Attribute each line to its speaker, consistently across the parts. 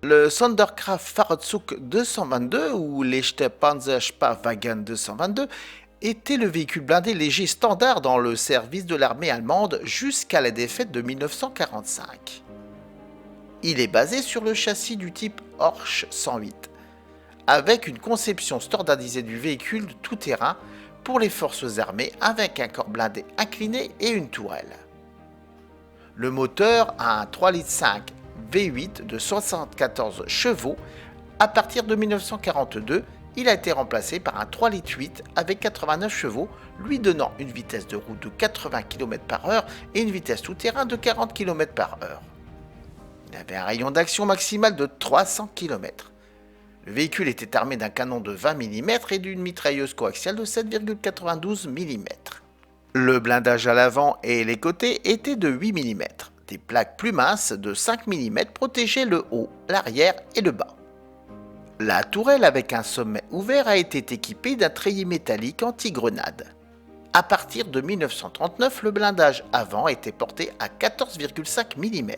Speaker 1: Le Sonderkraft Fahrzeug 222 ou Leichte Panzerspahwagen 222 était le véhicule blindé léger standard dans le service de l'armée allemande jusqu'à la défaite de 1945. Il est basé sur le châssis du type Horch 108, avec une conception standardisée du véhicule tout-terrain pour les forces armées avec un corps blindé incliné et une tourelle. Le moteur a un 3,5 litres V8 de 74 chevaux. À partir de 1942, il a été remplacé par un 3,8 litres avec 89 chevaux, lui donnant une vitesse de route de 80 km/h et une vitesse tout-terrain de 40 km/h. Il avait un rayon d'action maximal de 300 km. Le véhicule était armé d'un canon de 20 mm et d'une mitrailleuse coaxiale de 7,92 mm. Le blindage à l'avant et les côtés étaient de 8 mm. Des plaques plus minces de 5 mm protégeaient le haut, l'arrière et le bas. La tourelle avec un sommet ouvert a été équipée d'un treillis métallique anti-grenade. À partir de 1939, le blindage avant était porté à 14,5 mm.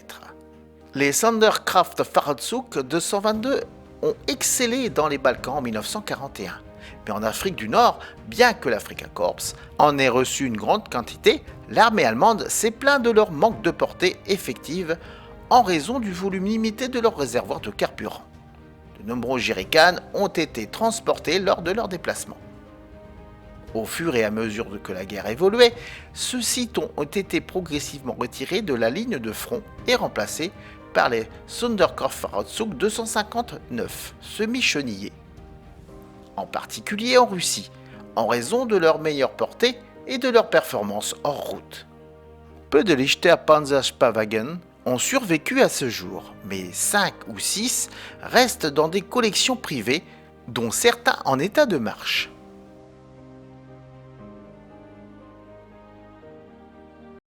Speaker 1: Les Sonderkraft Fahrzeug 222 ont excellé dans les Balkans en 1941. Mais en Afrique du Nord, bien que l'Africa Korps en ait reçu une grande quantité, l'armée allemande s'est plaint de leur manque de portée effective en raison du volume limité de leur réservoir de carburant. De nombreux jerrycans ont été transportés lors de leur déplacement. Au fur et à mesure que la guerre évoluait, ceux-ci ont été progressivement retirés de la ligne de front et remplacés par les Sonderkraft Fahrzeug 259 semi-chenillés, en particulier en Russie, en raison de leur meilleure portée et de leur performance hors route. Peu de Leichte Panzerspahwagen ont survécu à ce jour, mais 5 ou 6 restent dans des collections privées, dont certains en état de marche.